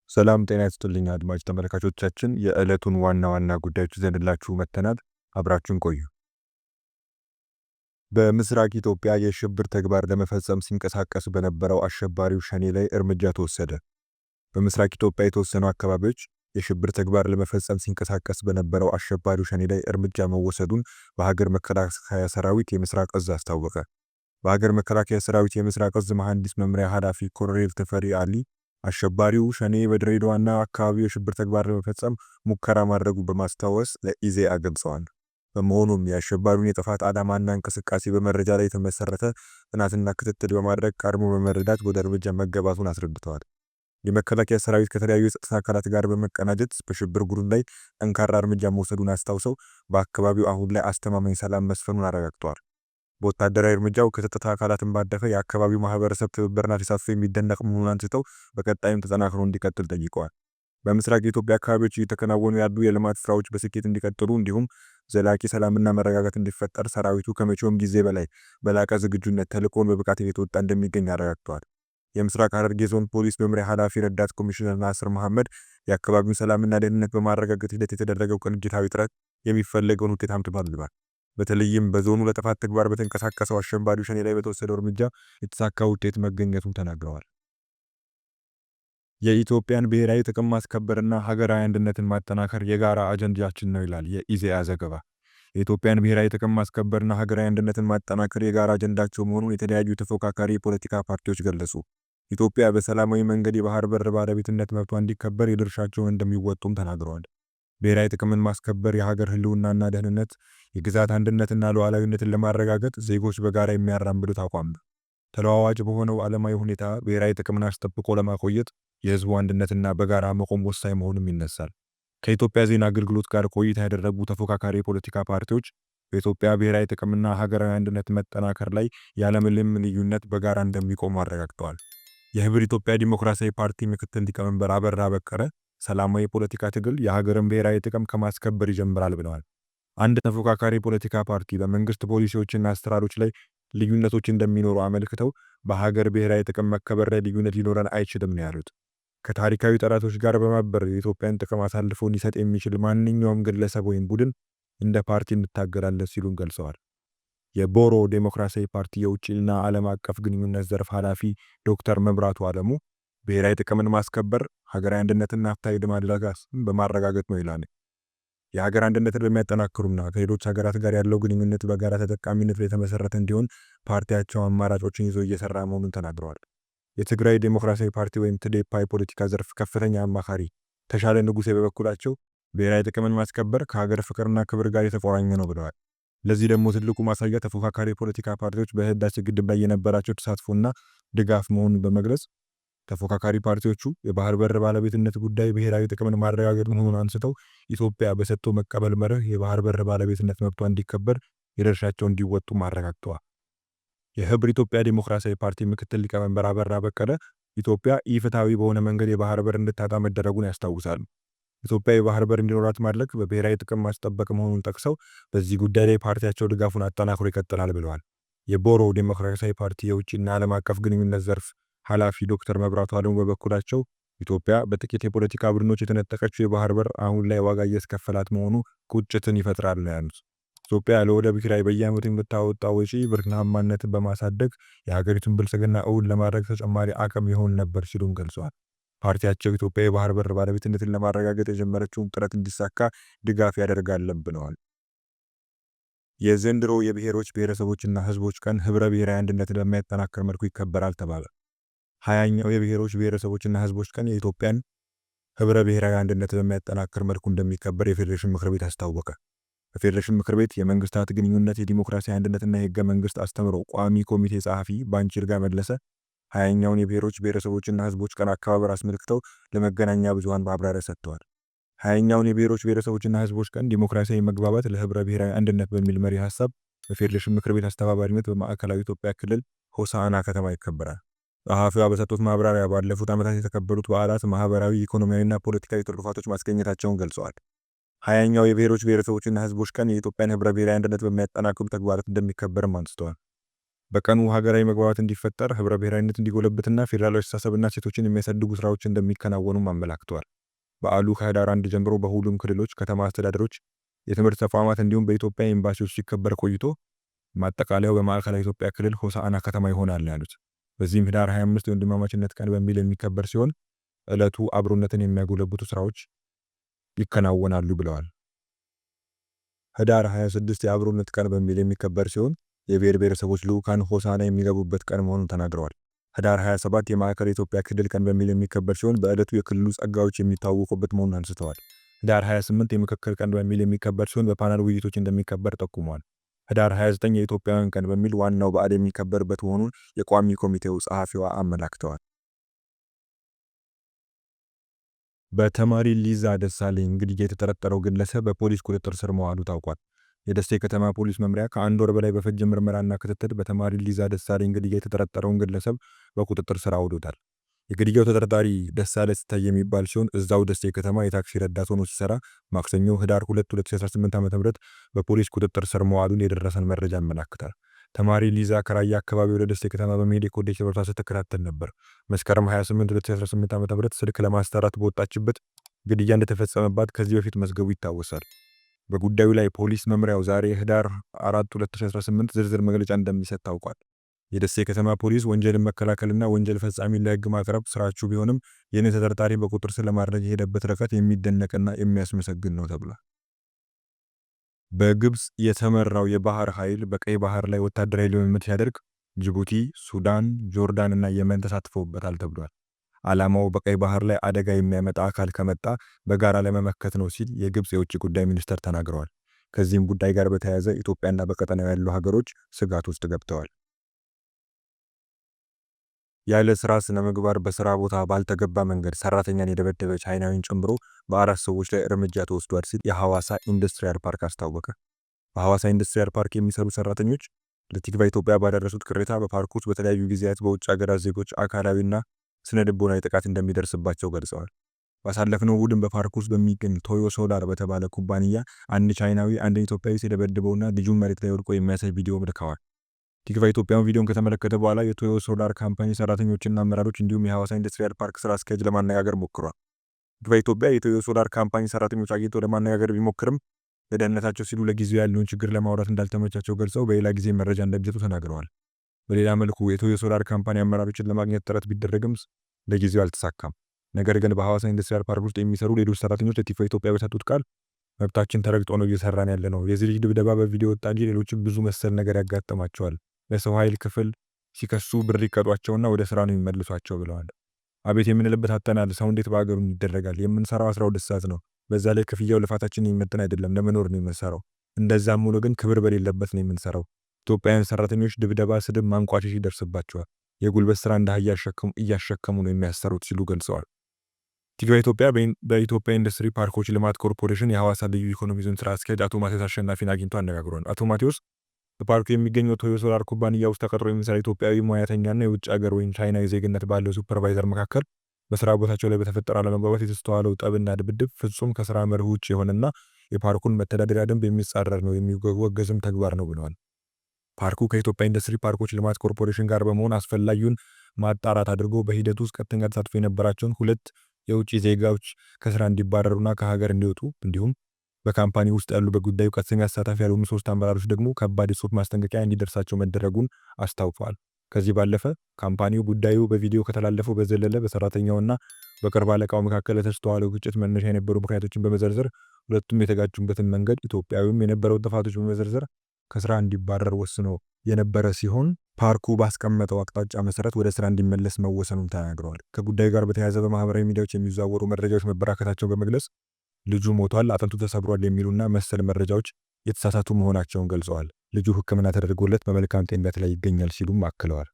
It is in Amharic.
ሰላም ጤና ይስጥልኝ አድማጭ ተመልካቾቻችን፣ የዕለቱን ዋና ዋና ጉዳዮች ይዘንላችሁ መጥተናል። አብራችሁን ቆዩ። በምስራቅ ኢትዮጵያ የሽብር ተግባር ለመፈጸም ሲንቀሳቀስ በነበረው አሸባሪው ሸኔ ላይ እርምጃ ተወሰደ። በምስራቅ ኢትዮጵያ የተወሰኑ አካባቢዎች የሽብር ተግባር ለመፈጸም ሲንቀሳቀስ በነበረው አሸባሪው ሸኔ ላይ እርምጃ መወሰዱን በሀገር መከላከያ ሰራዊት የምስራቅ እዝ አስታወቀ። በሀገር መከላከያ ሰራዊት የምስራቅ እዝ መሐንዲስ መምሪያ ኃላፊ ኮሎኔል ተፈሪ አሊ አሸባሪው ሸኔ በድሬዳዋና አካባቢው የሽብር ተግባር ለመፈጸም ሙከራ ማድረጉ በማስታወስ ለኢዜአ ገልጸዋል። በመሆኑም የአሸባሪውን የጥፋት ዓላማና እንቅስቃሴ በመረጃ ላይ የተመሰረተ ጥናትና ክትትል በማድረግ ቀድሞ በመረዳት ወደ እርምጃ መገባቱን አስረድተዋል። የመከላከያ ሰራዊት ከተለያዩ የጸጥታ አካላት ጋር በመቀናጀት በሽብር ቡድን ላይ ጠንካራ እርምጃ መውሰዱን አስታውሰው በአካባቢው አሁን ላይ አስተማማኝ ሰላም መስፈኑን አረጋግጠዋል። በወታደራዊ እርምጃው ከጸጥታ አካላትን ባለፈ የአካባቢው ማህበረሰብ ትብብርና ተሳትፎ የሚደነቅ መሆኑን አንስተው በቀጣይም ተጠናክሮ እንዲቀጥል ጠይቀዋል። በምስራቅ የኢትዮጵያ አካባቢዎች እየተከናወኑ ያሉ የልማት ስራዎች በስኬት እንዲቀጥሉ እንዲሁም ዘላቂ ሰላምና መረጋጋት እንዲፈጠር ሰራዊቱ ከመቼውም ጊዜ በላይ በላቀ ዝግጁነት ተልዕኮውን በብቃት እየተወጣ እንደሚገኝ አረጋግጠዋል። የምስራቅ ሐረርጌ ዞን ፖሊስ መምሪያ ኃላፊ ረዳት ኮሚሽነር ናስር መሐመድ የአካባቢውን ሰላምና ደህንነት በማረጋገጥ ሂደት የተደረገው ቅንጅታዊ ጥረት የሚፈለገውን ውጤት አምጥቷል ብለዋል። በተለይም በዞኑ ለጥፋት ተግባር በተንቀሳቀሰው አሸባሪው ሸኔ ላይ በተወሰደው እርምጃ የተሳካ ውጤት መገኘቱን ተናግረዋል። የኢትዮጵያን ብሔራዊ ጥቅም ማስከበርና ሀገራዊ አንድነትን ማጠናከር የጋራ አጀንዳችን ነው ይላል የኢዜአ ዘገባ። የኢትዮጵያን ብሔራዊ ጥቅም ማስከበርና ሀገራዊ አንድነትን ማጠናከር የጋራ አጀንዳቸው መሆኑን የተለያዩ ተፎካካሪ የፖለቲካ ፓርቲዎች ገለጹ። ኢትዮጵያ በሰላማዊ መንገድ የባህር በር ባለቤትነት መብቷ እንዲከበር የድርሻቸውን እንደሚወጡም ተናግረዋል። ብሔራዊ ጥቅምን ማስከበር የሀገር ህልውናና ደህንነት፣ የግዛት አንድነትና ሉዓላዊነትን ለማረጋገጥ ዜጎች በጋራ የሚያራምዱት አቋም ነው። ተለዋዋጭ በሆነው ዓለማዊ ሁኔታ ብሔራዊ ጥቅምን አስጠብቆ ለማቆየት የህዝቡ አንድነትና በጋራ መቆም ወሳኝ መሆኑም ይነሳል። ከኢትዮጵያ ዜና አገልግሎት ጋር ቆይታ ያደረጉ ተፎካካሪ የፖለቲካ ፓርቲዎች በኢትዮጵያ ብሔራዊ ጥቅምና ሀገራዊ አንድነት መጠናከር ላይ ያለምንም ልዩነት በጋራ እንደሚቆሙ አረጋግጠዋል። የህብር ኢትዮጵያ ዲሞክራሲያዊ ፓርቲ ምክትል ሊቀመንበር አበራ በቀለ ሰላማዊ የፖለቲካ ትግል የሀገርን ብሔራዊ ጥቅም ከማስከበር ይጀምራል ብለዋል። አንድ ተፎካካሪ ፖለቲካ ፓርቲ በመንግስት ፖሊሲዎችና አሰራሮች ላይ ልዩነቶች እንደሚኖሩ አመልክተው በሀገር ብሔራዊ ጥቅም መከበር ላይ ልዩነት ሊኖረን አይችልም ነው ያሉት። ከታሪካዊ ጠላቶች ጋር በማበር የኢትዮጵያን ጥቅም አሳልፎ ሊሰጥ የሚችል ማንኛውም ግለሰብ ወይም ቡድን እንደ ፓርቲ እንታገላለን ሲሉም ገልጸዋል። የቦሮ ዴሞክራሲያዊ ፓርቲ የውጭና ዓለም አቀፍ ግንኙነት ዘርፍ ኃላፊ ዶክተር መብራቱ አለሙ ብሔራዊ ጥቅምን ማስከበር ሀገራዊ አንድነትና ሀብታዊ ልማት በማረጋገጥ ነው ይላል። የሀገር አንድነትን በሚያጠናክሩና ከሌሎች ሀገራት ጋር ያለው ግንኙነት በጋራ ተጠቃሚነት ላይ የተመሰረተ እንዲሆን ፓርቲያቸው አማራጮችን ይዞ እየሰራ መሆኑን ተናግረዋል። የትግራይ ዴሞክራሲያዊ ፓርቲ ወይም ትዴፓ የፖለቲካ ዘርፍ ከፍተኛ አማካሪ ተሻለ ንጉሴ በበኩላቸው ብሔራዊ ጥቅምን ማስከበር ከሀገር ፍቅርና ክብር ጋር የተቆራኘ ነው ብለዋል። ለዚህ ደግሞ ትልቁ ማሳያ ተፎካካሪ የፖለቲካ ፓርቲዎች በህዳሴ ግድብ ላይ የነበራቸው ተሳትፎና ድጋፍ መሆኑን በመግለጽ ተፎካካሪ ፓርቲዎቹ የባህር በር ባለቤትነት ጉዳይ ብሔራዊ ጥቅምን ማረጋገጥ መሆኑን አንስተው ኢትዮጵያ በሰጥቶ መቀበል መርህ የባህር በር ባለቤትነት መብቷ እንዲከበር የድርሻቸውን እንዲወጡ አረጋግጠዋል። የህብር ኢትዮጵያ ዲሞክራሲያዊ ፓርቲ ምክትል ሊቀመንበር አበራ በቀለ ኢትዮጵያ ኢፍትሐዊ በሆነ መንገድ የባህር በር እንድታጣ መደረጉን ያስታውሳሉ። ኢትዮጵያ የባህር በር እንዲኖራት ማድረግ በብሔራዊ ጥቅም ማስጠበቅ መሆኑን ጠቅሰው በዚህ ጉዳይ ላይ ፓርቲያቸው ድጋፉን አጠናክሮ ይቀጥላል ብለዋል። የቦሮ ዴሞክራሲያዊ ፓርቲ የውጭና ዓለም አቀፍ ግንኙነት ዘርፍ ኃላፊ ዶክተር መብራቱ አለሙ በበኩላቸው ኢትዮጵያ በጥቂት የፖለቲካ ቡድኖች የተነጠቀችው የባህር በር አሁን ላይ ዋጋ እያስከፈላት መሆኑ ቁጭትን ይፈጥራል ነው ያሉት። ኢትዮጵያ ለወደብ ኪራይ በየዓመቱ የምታወጣው ወጪ ምርታማነትን በማሳደግ የሀገሪቱን ብልጽግና እውን ለማድረግ ተጨማሪ አቅም ይሆን ነበር ሲሉም ገልጸዋል። ፓርቲያቸው ኢትዮጵያ የባህር በር ባለቤትነትን ለማረጋገጥ የጀመረችውን ጥረት እንዲሳካ ድጋፍ ያደርጋለን ብለዋል። የዘንድሮ የብሔሮች ብሔረሰቦችና ህዝቦች ቀን ህብረ ብሔራዊ አንድነትን በሚያጠናክር መልኩ ይከበራል ተባለ። 20ኛው የብሔሮች ብሔረሰቦችና ህዝቦች ቀን የኢትዮጵያን ህብረ ብሔራዊ አንድነት በሚያጠናክር መልኩ እንደሚከበር የፌዴሬሽን ምክር ቤት አስታወቀ። በፌዴሬሽን ምክር ቤት የመንግስታት ግንኙነት የዲሞክራሲያዊ አንድነትና የህገ መንግስት አስተምሮ ቋሚ ኮሚቴ ጸሐፊ ባንቺርጋ መለሰ 20ኛውን የብሔሮች ብሔረሰቦችና ህዝቦች ቀን አከባበር አስመልክተው ለመገናኛ ብዙሃን ማብራሪያ ሰጥተዋል። 20ኛውን የብሔሮች ብሔረሰቦችና ህዝቦች ቀን ዲሞክራሲያዊ መግባባት ለህብረ ብሔራዊ አንድነት በሚል መሪ ሀሳብ በፌዴሬሽን ምክር ቤት አስተባባሪነት በማዕከላዊ ኢትዮጵያ ክልል ሆሳዕና ከተማ ይከበራል። ጸሐፊዋ በሰጡት ማብራሪያ ባለፉት ዓመታት የተከበሩት በዓላት ማህበራዊ፣ ኢኮኖሚያዊና ፖለቲካዊ ትሩፋቶች ማስገኘታቸውን ገልጸዋል። 20ኛው የብሔሮች ብሔረሰቦችና ህዝቦች ቀን የኢትዮጵያን ህብረ ብሔራዊ አንድነት በሚያጠናክሩ ተግባራት እንደሚከበርም አንስተዋል። በቀኑ ሀገራዊ መግባባት እንዲፈጠር፣ ህብረ ብሔራዊነት እንዲጎለብትና ፌዴራላዊ አስተሳሰብና እሴቶችን የሚያሳድጉ ስራዎች እንደሚከናወኑም አመላክተዋል። በዓሉ ከህዳር 1 ጀምሮ በሁሉም ክልሎች፣ ከተማ አስተዳደሮች፣ የትምህርት ተቋማት እንዲሁም በኢትዮጵያ ኤምባሲዎች ሲከበር ቆይቶ ማጠቃለያው በማዕከላዊ ኢትዮጵያ ክልል ሆሳዕና ከተማ ይሆናል ያሉት። በዚህም ህዳር 25 የወንድማማችነት ቀን በሚል የሚከበር ሲሆን ዕለቱ አብሮነትን የሚያጎለብቱ ስራዎች ይከናወናሉ ብለዋል። ህዳር 26 የአብሮነት ቀን በሚል የሚከበር ሲሆን የብሔር ብሔረሰቦች ልዑካን ሆሳዕና የሚገቡበት ቀን መሆኑን ተናግረዋል። ህዳር 27 የማዕከላዊ ኢትዮጵያ ክልል ቀን በሚል የሚከበር ሲሆን በዕለቱ የክልሉ ጸጋዎች የሚታወቁበት መሆኑን አንስተዋል። ህዳር 28 የምክክር ቀን በሚል የሚከበር ሲሆን በፓናል ውይይቶች እንደሚከበር ጠቁመዋል። ህዳር 29 የኢትዮጵያውያን ቀን በሚል ዋናው በዓል የሚከበርበት መሆኑን የቋሚ ኮሚቴው ጸሐፊዋ አመላክተዋል። በተማሪ ሊዛ ደሳለኝ ግድያ የተጠረጠረው ግለሰብ በፖሊስ ቁጥጥር ስር መዋሉ ታውቋል። የደሴ ከተማ ፖሊስ መምሪያ ከ1 ወር በላይ በፈጀ ምርመራና ክትትል በተማሪ ሊዛ ደሳለኝ ግድያ የተጠረጠረውን ግለሰብ በቁጥጥር ስር አውሎታል። የግድያው ተጠርጣሪ ደሳለኝ ሲታይ የሚባል ሲሆን እዛው ደሴ ከተማ የታክሲ ረዳት ሆኖ ሲሰራ ማክሰኞ ህዳር 2 2018 ዓ.ም በፖሊስ ቁጥጥር ስር መዋሉን የደረሰን መረጃ ያመለክታል። ተማሪ ሊዛ ከራያ አካባቢ ወደ ደሴ ከተማ በመሄድ የኮሌጅ ትምህርቷን ስትከታተል ነበር። መስከረም 28 2018 ዓ.ም ስልክ ለማስጠራት በወጣችበት ግድያ እንደተፈጸመባት ከዚህ በፊት መዝገቡ ይታወሳል። በጉዳዩ ላይ ፖሊስ መምሪያው ዛሬ ህዳር 4 2018 ዝርዝር መግለጫ እንደሚሰጥ ታውቋል። የደሴ ከተማ ፖሊስ ወንጀልን መከላከልና ወንጀል ፈጻሚን ለህግ ማቅረብ ስራችሁ ቢሆንም ይህን ተጠርጣሪ በቁጥጥር ስር ለማድረግ የሄደበት ርቀት የሚደነቅና የሚያስመሰግን ነው ተብሏል። በግብፅ የተመራው የባህር ኃይል በቀይ ባህር ላይ ወታደራዊ ልምምድ ሲያደርግ ጅቡቲ፣ ሱዳን፣ ጆርዳን እና የመን ተሳትፈውበታል ተብሏል። ዓላማው በቀይ ባህር ላይ አደጋ የሚያመጣ አካል ከመጣ በጋራ ለመመከት ነው ሲል የግብፅ የውጭ ጉዳይ ሚኒስተር ተናግረዋል። ከዚህም ጉዳይ ጋር በተያያዘ ኢትዮጵያና በቀጠናው ያሉ ሀገሮች ስጋት ውስጥ ገብተዋል። ያለ ስራ ስነ ምግባር በስራ ቦታ ባልተገባ መንገድ ሰራተኛን የደበደበ ቻይናዊን ጨምሮ በ4 ሰዎች ላይ እርምጃ ተወስዷል ሲል የሐዋሳ ኢንዱስትሪያል ፓርክ አስታወቀ። በሐዋሳ ኢንዱስትሪያል ፓርክ የሚሰሩ ሰራተኞች ለቲክቫህ ኢትዮጵያ ባደረሱት ቅሬታ በፓርኩ ውስጥ በተለያዩ ጊዜያት በውጭ ሀገራት ዜጎች አካላዊና ስነ ልቦናዊ ጥቃት እንደሚደርስባቸው ገልጸዋል። ባሳለፍነው እሁድም በፓርኩ ውስጥ በሚገኝ ቶዮ ሶላር በተባለ ኩባንያ አንድ ቻይናዊ አንድ ኢትዮጵያዊ ሲደበድበውና ልጁን መሬት ላይ ወድቆ የሚያሳይ ቪዲዮ ልከዋል። ቲክቫህ ኢትዮጵያን ቪዲዮን ከተመለከተ በኋላ የቶዮ ሶላር ካምፓኒ ሰራተኞችና አመራሮች እንዲሁም የሐዋሳ ኢንዱስትሪያል ፓርክ ስራ አስኪያጅ ለማነጋገር ሞክሯል። ቲክቫህ ኢትዮጵያ የቶዮ ሶላር ካምፓኒ ሰራተኞች አግኝቶ ለማነጋገር ቢሞክርም ለደህንነታቸው ሲሉ ለጊዜው ያለውን ችግር ለማውራት እንዳልተመቻቸው ገልጸው በሌላ ጊዜ መረጃ እንደሚሰጡ ተናግረዋል። በሌላ መልኩ የቶዮ ሶላር ካምፓኒ አመራሮችን ለማግኘት ጥረት ቢደረግም ለጊዜው አልተሳካም። ነገር ግን በሐዋሳ ኢንዱስትሪያል ፓርክ ውስጥ የሚሰሩ ሌሎች ሰራተኞች ለቲክቫህ ኢትዮጵያ በሰጡት ቃል መብታችን ተረግጦ ነው እየሰራን ያለ ነው። የዚህ ልጅ ድብደባ በቪዲዮ ወጣ እንጂ ሌሎችም ብዙ መሰል ነገር ያጋጥማቸዋል። ለሰው ኃይል ክፍል ሲከሱ ብር ይቀጧቸውና ወደ ስራ ነው የሚመልሷቸው ብለዋል። አቤት የምንልበት አጠናል። ሰው እንዴት በአገሩ ይደረጋል? የምንሰራው 12 ሰዓት ነው። በዛ ላይ ክፍያው ልፋታችን የሚመጥን አይደለም። ለመኖር ነው የምንሰራው። እንደዛም ሆኖ ግን ክብር በሌለበት ነው የምንሰራው። ኢትዮጵያውያን ሰራተኞች ድብደባ፣ ስድብ፣ ማንቋሸሽ ይደርስባቸዋል። የጉልበት ስራ እንደ አህያ እያሸከሙ ነው የሚያሰሩት ሲሉ ገልጸዋል። ቲክቫህ ኢትዮጵያ በኢትዮጵያ ኢንዱስትሪ ፓርኮች ልማት ኮርፖሬሽን የሐዋሳ ልዩ ኢኮኖሚ ዞን ስራ አስኪያጅ አቶ ማቴዎስ አሸናፊን አግኝቶ አነጋግሯል። አቶ ማቴዎስ በፓርኩ የሚገኘው ቶዮ ሶላር ኩባንያ ውስጥ ተቀጥሮ የሚሰራ ኢትዮጵያዊ ሙያተኛና የውጭ ሀገር ወይም ቻይናዊ ዜግነት ባለው ሱፐርቫይዘር መካከል በስራ ቦታቸው ላይ በተፈጠረ አለመግባባት የተስተዋለው ጠብና ድብድብ ፍጹም ከስራ መርህ ውጭ የሆነና የፓርኩን መተዳደሪያ ደንብ የሚጻረር ነው፣ የሚወገዝም ተግባር ነው ብለዋል። ፓርኩ ከኢትዮጵያ ኢንዱስትሪ ፓርኮች ልማት ኮርፖሬሽን ጋር በመሆን አስፈላጊውን ማጣራት አድርጎ በሂደቱ ውስጥ ቀጥተኛ ተሳትፎ የነበራቸውን 2 የውጭ ዜጋዎች ከስራ እንዲባረሩና ከሀገር እንዲወጡ እንዲሁም በካምፓኒ ውስጥ ያሉ በጉዳዩ ቀጥተኛ ተሳታፊ ያልሆኑ 3 አመራሮች ደግሞ ከባድ የጽሑፍ ማስጠንቀቂያ እንዲደርሳቸው መደረጉን አስታውቀዋል። ከዚህ ባለፈ ካምፓኒው ጉዳዩ በቪዲዮ ከተላለፈው በዘለለ በሰራተኛውና በቅርብ አለቃው መካከል ለተስተዋለው ግጭት መነሻ የነበሩ ምክንያቶችን በመዘርዘር ሁለቱም የተጋጩበትን መንገድ ኢትዮጵያዊም የነበረው ጥፋቶች በመዘርዘር ከስራ እንዲባረር ወስኖ የነበረ ሲሆን ፓርኩ ባስቀመጠው አቅጣጫ መሰረት ወደ ስራ እንዲመለስ መወሰኑን ተናግረዋል። ከጉዳዩ ጋር በተያያዘ በማህበራዊ ሚዲያዎች የሚዘዋወሩ መረጃዎች መበራከታቸውን በመግለጽ ልጁ ሞቷል፣ አጥንቱ ተሰብሯል የሚሉና መሰል መረጃዎች የተሳሳቱ መሆናቸውን ገልጸዋል። ልጁ ሕክምና ተደርጎለት በመልካም ጤንነት ላይ ይገኛል ሲሉም አክለዋል።